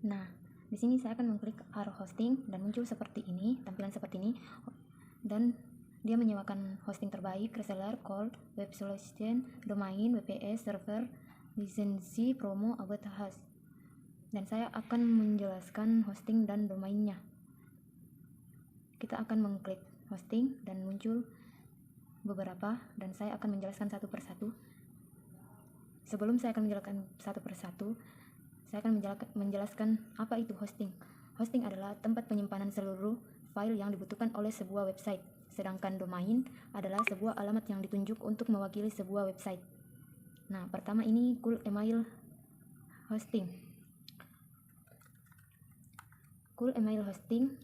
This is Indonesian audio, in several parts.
Nah, di sini saya akan mengklik arrow hosting dan muncul seperti ini, tampilan seperti ini, dan dia menyewakan hosting terbaik, reseller, call, web solution, domain, WPS, server, lisensi, promo, about host. Dan saya akan menjelaskan hosting dan domainnya. Kita akan mengklik hosting dan muncul beberapa, dan saya akan menjelaskan satu persatu. Sebelum saya akan menjelaskan satu persatu, saya akan menjelaskan apa itu hosting. Hosting adalah tempat penyimpanan seluruh file yang dibutuhkan oleh sebuah website, sedangkan domain adalah sebuah alamat yang ditunjuk untuk mewakili sebuah website. Nah, pertama ini Cool Email Hosting. Cool Email Hosting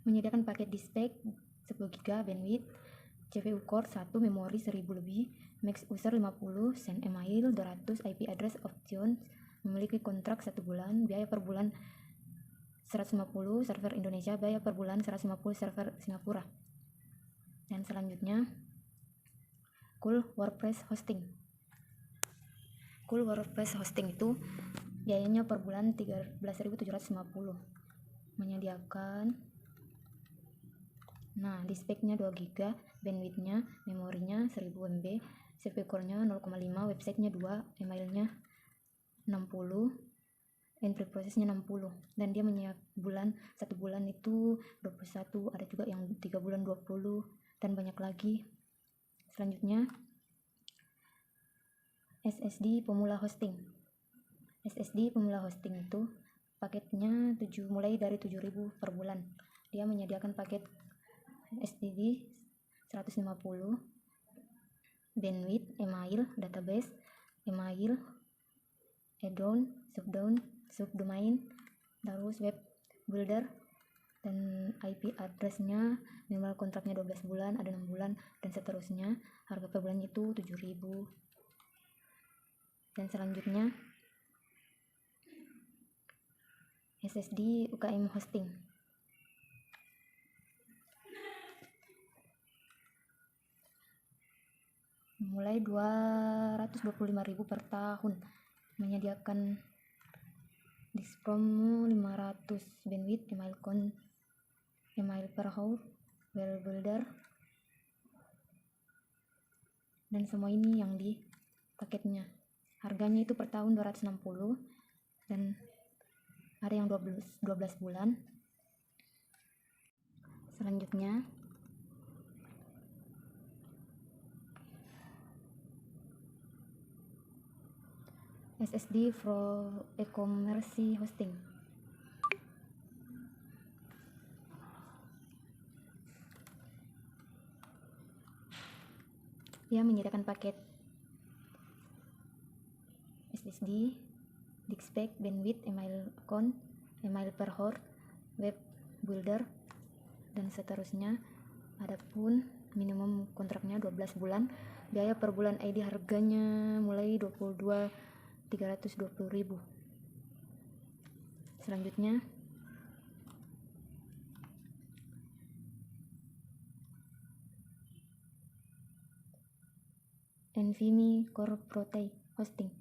menyediakan paket disk 10 GB bandwidth, CPU core 1, memori 1000 lebih, max user 50, send email 200, IP address options, memiliki kontrak 1 bulan, biaya per bulan 150, server Indonesia, biaya per bulan 150, server Singapura. Dan selanjutnya Cool WordPress Hosting. Cool WordPress Hosting itu biayanya per bulan 13.750, menyediakan di speknya 2 GB, bandwidthnya, memorinya 1000 MB, CPU core-nya 0,5, websitenya 2, emailnya 60, entry prosesnya 60, dan dia bulan 1 bulan itu 21, ada juga yang 3 bulan 20, dan banyak lagi. Selanjutnya SSD Pemula Hosting. SSD Pemula Hosting itu paketnya mulai dari 7.000 per bulan. Dia menyediakan paket SSD 150, bandwidth, email, database, email, add-on, subdomain, terus web builder, dan IP addressnya, minimal kontraknya 12 bulan, ada 6 bulan, dan seterusnya. Harga per bulannya itu 7.000. Dan selanjutnya SSD UKM Hosting. Mulai 225.000 per tahun, menyediakan disk promo 500, bandwidth, email per hour, web builder, dan semua ini yang di paketnya. Harganya itu per tahun 260, dan ada yang 12 bulan. Selanjutnya SSD Pro E-commerce Hosting. Dia menyediakan paket SSD, disk spek, bandwidth, email account, email per hour, web builder, dan seterusnya. Adapun minimum kontraknya 12 bulan, biaya per bulan ID harganya mulai 320.000. Selanjutnya NVMe Core Prote Hosting.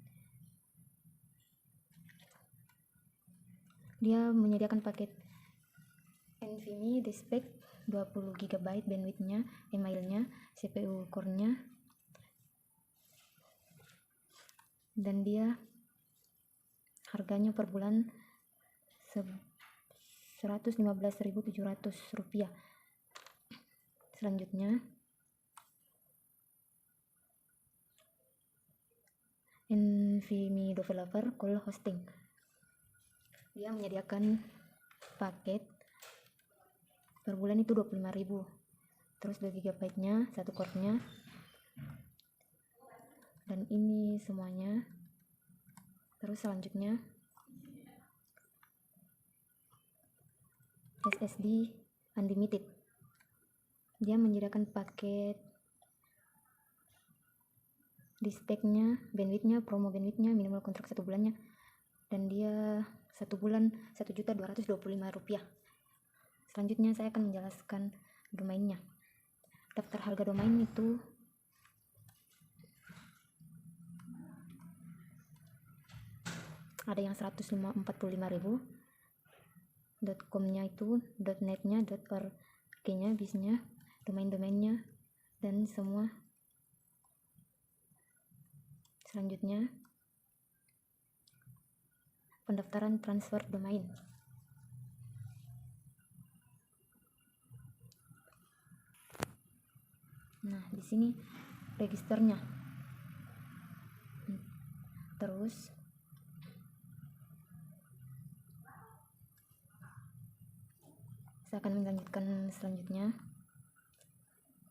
Dia menyediakan paket NVMe disk spek 20 GB, bandwidthnya, emailnya, CPU core-nya, dan dia harganya per bulan 115.700 rupiah. Selanjutnya NVMe Developer Cool Hosting. Dia menyediakan paket per bulan itu 25.000, terus 2 GB nya, 1 core nya, dan ini semuanya. Terus selanjutnya SSD Unlimited. Dia menyediakan paket disk speknya, bandwidthnya, promo bandwidthnya, minimal kontrak 1 bulannya, dan dia 1 bulan 1.225.000 rupiah. Selanjutnya saya akan menjelaskan domainnya. Daftar harga domain itu ada yang 145.000. .com-nya itu, .net-nya, .org-nya, bis-nya, domain-domainnya, dan semua. Selanjutnya pendaftaran transfer domain. Nah, di sini registernya. Terus saya akan melanjutkan selanjutnya.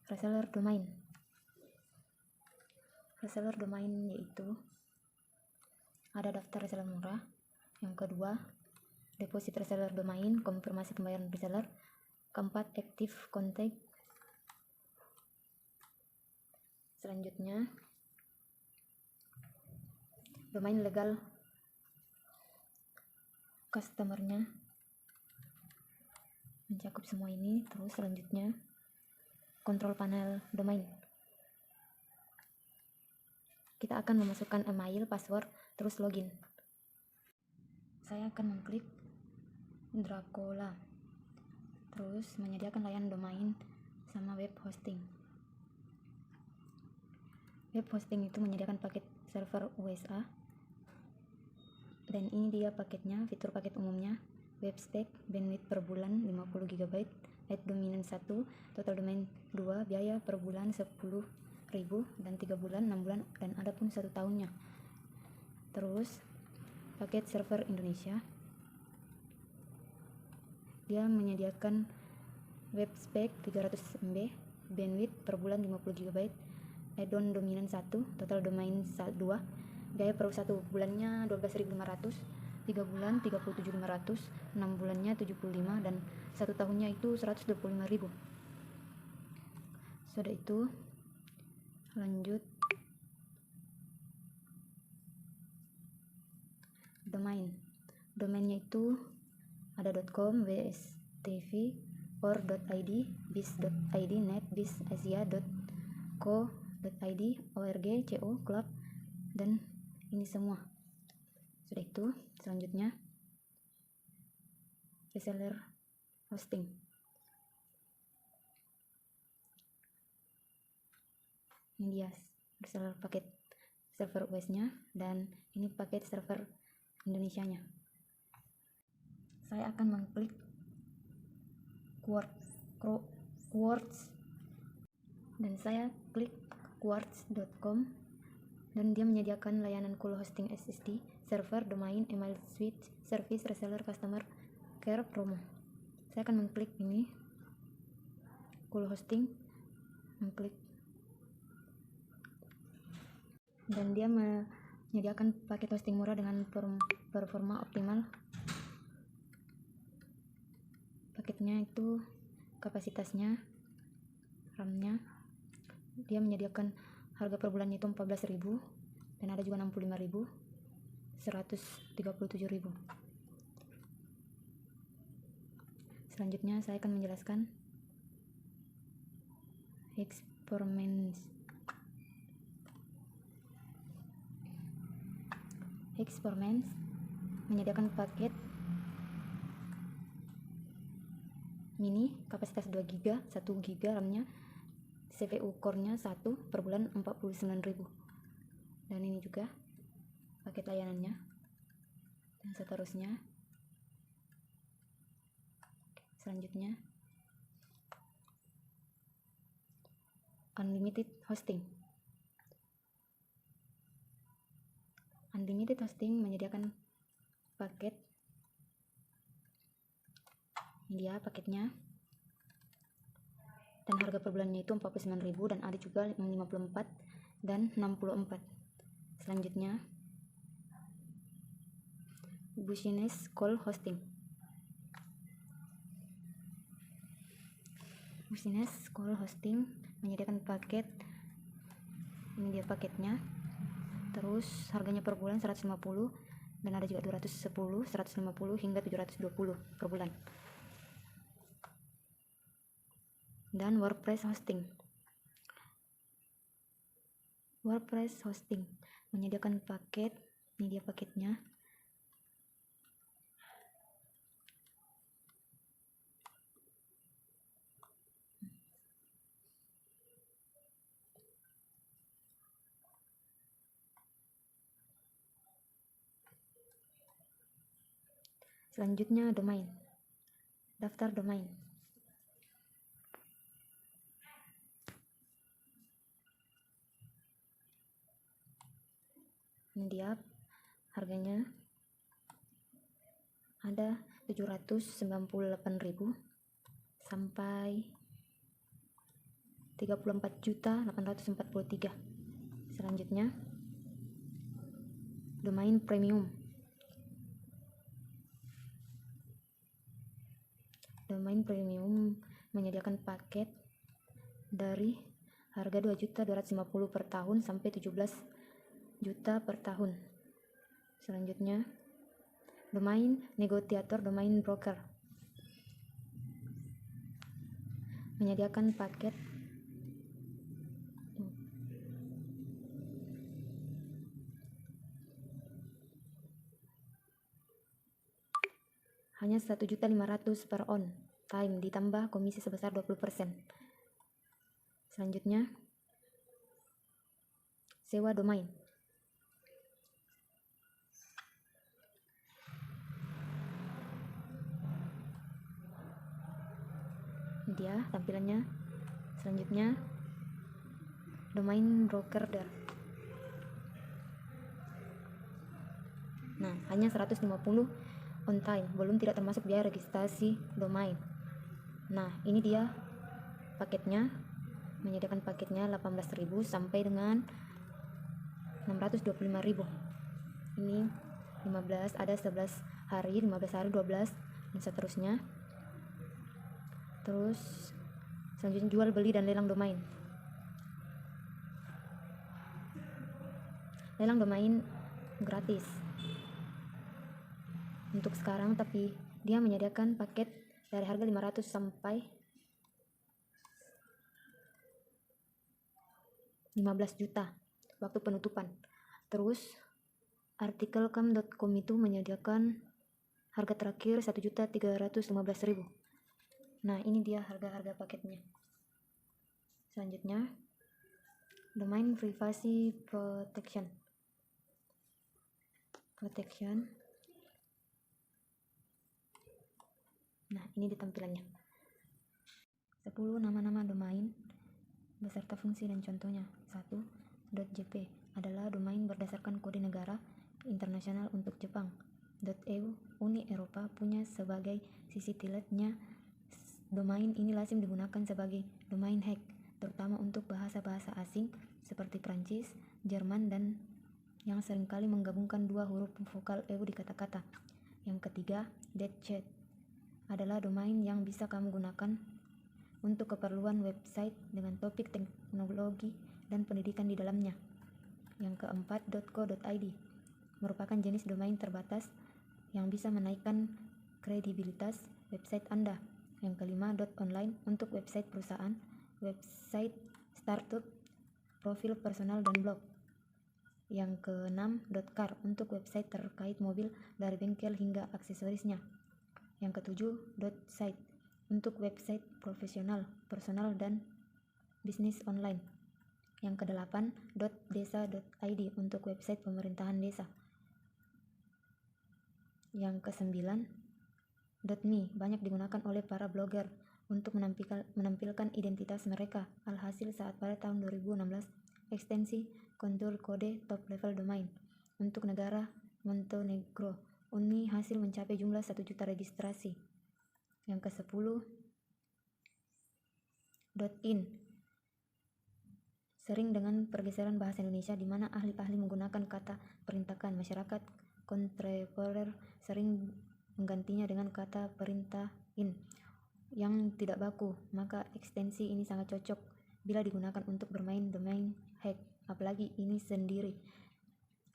Reseller domain. Reseller domain yaitu ada daftar reseller murah. Yang kedua, deposit reseller domain, konfirmasi pembayaran reseller. Keempat, active contact. Selanjutnya, domain legal customernya, mencakup semua ini. Terus selanjutnya kontrol panel domain. Kita akan memasukkan email, password, terus login. Saya akan mengklik Dracola, terus menyediakan layanan domain sama web hosting. Web hosting itu menyediakan paket server USA, dan ini dia paketnya. Fitur paket umumnya, web stack, bandwidth per bulan 50 GB, ad dominan 1, total domain 2, biaya per bulan 10.000, dan 3 bulan, 6 bulan, dan ada pun 1 tahunnya. Terus paket server Indonesia, dia menyediakan web spec 300 MB, bandwidth per bulan 50 GB, add-on dominan 1, total domain 2, biaya per 1 bulannya 12.500, 3 bulan 37.500, 6 bulannya 75, dan 1 tahunnya itu 125.000. Sudah itu, lanjut domain. Domainnya itu ada .com, wstv, or.id, bis.id, net, bis, asia, .co.id, org, co, club, dan ini semua. Sudah itu, selanjutnya reseller hosting. Ini dia reseller paket server US-nya, dan ini paket server Indonesianya. Saya akan mengklik Quartz, dan saya klik quartz.com, dan dia menyediakan layanan cool hosting SSD, server, domain, email switch, service, reseller, customer care, promo. Saya akan mengklik ini cool hosting, mengklik, dan dia menyediakan paket hosting murah dengan performa optimal. Paketnya itu kapasitasnya, RAM-nya, dia menyediakan harga per bulannya itu 14.000, dan ada juga 65.000, 137.000. Selanjutnya saya akan menjelaskan Experments menyediakan paket mini, kapasitas 2 GB, 1 GB RAM-nya, CPU core-nya 1, per bulan 49.000. Dan ini juga paket layanannya, dan seterusnya. Selanjutnya unlimited hosting. Unlimited hosting menyediakan paket, ini dia paketnya, dan harga per bulannya itu 49.000, dan ada juga 54 dan 64. Selanjutnya business call hosting. Business call hosting menyediakan paket, ini dia paketnya, terus harganya per bulan 150, dan ada juga 210, 150 hingga 720 per bulan. Dan WordPress hosting. WordPress hosting menyediakan paket, ini dia paketnya, Selanjutnya domain, daftar domain. Ini dia harganya, ada 798.000 sampai 34.843. Selanjutnya domain premium. Domain premium menyediakan paket dari harga 2.250 per tahun sampai 17 juta per tahun. Selanjutnya domain negosiator, domain broker menyediakan paket hanya 1.500.000 per on time ditambah komisi sebesar 20%. Selanjutnya sewa domain. Dia tampilannya. Selanjutnya domain broker. Nah, hanya 150 on time, belum tidak termasuk biaya registrasi domain. Nah, ini dia paketnya, menyediakan paketnya 18.000 sampai dengan 625.000. Ini 15, ada 11 hari, 15 hari, 12 dan seterusnya. Terus selanjutnya jual beli dan lelang domain. Lelang domain gratis untuk sekarang, tapi dia menyediakan paket dari harga 500 sampai 15 juta waktu penutupan. Terus artikelcam.com itu menyediakan harga terakhir 1.315.000. Nah, ini dia harga-harga paketnya. Selanjutnya domain privacy protection. Nah, ini di tampilannya. 10 nama-nama domain beserta fungsi dan contohnya. 1. .jp adalah domain berdasarkan kode negara internasional untuk Jepang. .eu Uni Eropa punya sebagai sisi tiletnya. Domain ini lazim digunakan sebagai domain hack, terutama untuk bahasa-bahasa asing seperti Prancis, Jerman, dan yang seringkali menggabungkan dua huruf vokal EU di kata-kata. Yang ketiga, .chat adalah domain yang bisa kamu gunakan untuk keperluan website dengan topik teknologi dan pendidikan di dalamnya. Yang keempat, .co.id merupakan jenis domain terbatas yang bisa menaikkan kredibilitas website Anda. Yang kelima, .online untuk website perusahaan, website startup, profil personal, dan blog. Yang keenam, .car untuk website terkait mobil dari bengkel hingga aksesorisnya. Yang ketujuh, .site untuk website profesional, personal, dan bisnis online. Yang kedelapan, .desa.id untuk website pemerintahan desa. Yang kesembilan, .me banyak digunakan oleh para blogger untuk menampilkan identitas mereka. Alhasil, saat pada tahun 2016, ekstensi kontrol kode top level domain untuk negara Montenegro Uni hasil mencapai jumlah 1 juta registrasi. Yang ke-10, .in sering dengan pergeseran bahasa Indonesia di mana ahli-ahli menggunakan kata perintahkan. Masyarakat kontemporer sering menggantinya dengan kata perintah in yang tidak baku, maka ekstensi ini sangat cocok bila digunakan untuk bermain domain hack, apalagi ini sendiri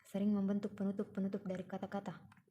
sering membentuk penutup-penutup dari kata-kata.